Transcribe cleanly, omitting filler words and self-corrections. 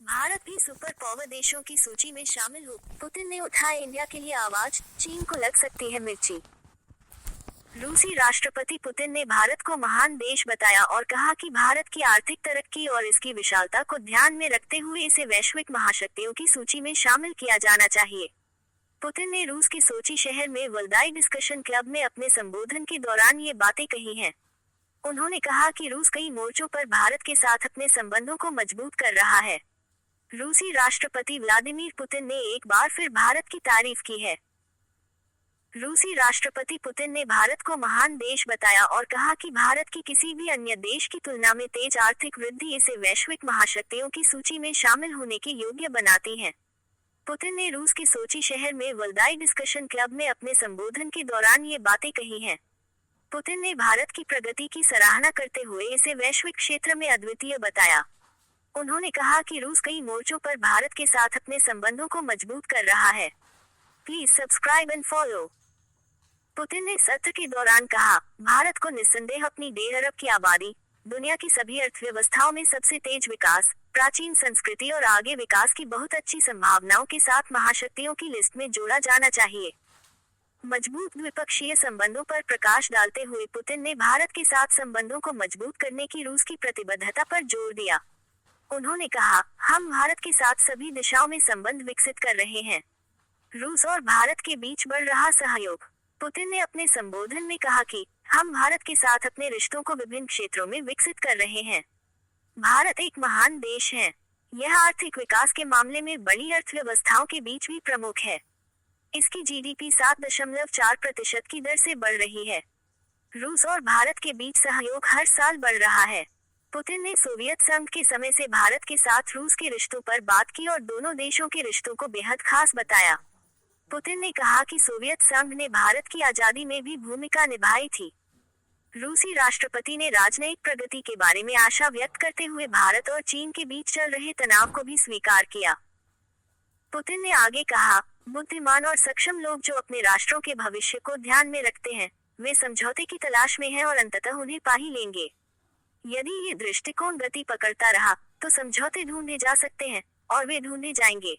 भारत भी super power देशों की सूची में शामिल हो। पुतिन ने उठाए इंडिया के लिए आवाज, चीन को लग सकती है मिर्ची। रूसी राष्ट्रपति पुतिन ने भारत को महान देश बताया और कहा कि भारत की आर्थिक तरक्की और इसकी विशालता को ध्यान में रखते हुए इसे वैश्विक महाशक्तियों की सूची में शामिल किया जाना चाहिए। पुतिन ने रूस के सोची शहर में वल्दाई डिस्कशन क्लब में अपने संबोधन के दौरान ये बातें कही हैं। उन्होंने कहा कि रूस कई मोर्चों पर भारत के साथ अपने संबंधों को मजबूत कर रहा है। रूसी राष्ट्रपति व्लादिमीर पुतिन ने एक बार फिर भारत की तारीफ की है। रूसी राष्ट्रपति पुतिन ने भारत को महान देश बताया और कहा कि भारत की किसी भी अन्य देश की तुलना में तेज आर्थिक वृद्धि इसे वैश्विक महाशक्तियों की सूची में शामिल होने के योग्य बनाती है। पुतिन ने रूस के सोची शहर में वल्दाई डिस्कशन क्लब में अपने संबोधन के दौरान ये बातें कही हैं। पुतिन ने भारत की प्रगति की सराहना करते हुए इसे वैश्विक क्षेत्र में अद्वितीय बताया। उन्होंने कहा कि रूस कई मोर्चों पर भारत के साथ अपने संबंधों को मजबूत कर रहा है। Please subscribe and follow. Putin ने सत्र के दौरान कहा, भारत को निस्संदेह अपनी 1.5 अरब की आबादी, दुनिया की सभी अर्थव्यवस्थाओं में सबसे तेज विकास, प्राचीन संस्कृति और आगे विकास की बहुत अच्छी संभावनाओं के साथ महाशक्तियों की लिस्ट में जोड़ा जाना चाहिए। मजबूत द्विपक्षीय संबंधों पर प्रकाश डालते हुए पुतिन ने भारत के साथ संबंधों को मजबूत करने की रूस की प्रतिबद्धता पर जोर दिया। उन्होंने कहा, हम भारत के साथ सभी दिशाओं में संबंध विकसित कर रहे हैं। रूस और भारत के बीच बढ़ रहा सहयोग। पुतिन ने अपने संबोधन में कहा कि हम भारत के साथ अपने रिश्तों को विभिन्न क्षेत्रों में विकसित कर रहे हैं। भारत एक महान देश है। यह आर्थिक विकास के मामले में बड़ी अर्थव्यवस्थाओं के बीच भी प्रमुख है। इसकी जीडीपी 7.4% की दर से बढ़ रही है। रूस और भारत के बीच सहयोग हर साल बढ़ रहा है। पुतिन ने सोवियत संघ के समय से भारत के साथ रूस के रिश्तों पर बात की और दोनों देशों के रिश्तों को बेहद खास बताया। पुतिन ने कहा कि सोवियत संघ ने भारत की आजादी में भी भूमिका निभाई थी। रूसी राष्ट्रपति ने राजनयिक प्रगति के बारे में आशा व्यक्त करते हुए भारत और चीन के बीच चल रहे तनाव को भी स्वीकार किया। पुतिन ने आगे कहा, बुद्धिमान और सक्षम लोग जो अपने राष्ट्रों के भविष्य को ध्यान में रखते हैं, वे समझौते की तलाश में हैं और अंततः उन्हें पा ही लेंगे। यदि ये दृष्टिकोण गति पकड़ता रहा, तो समझौते ढूंढे जा सकते हैं, और वे ढूंढे जाएंगे।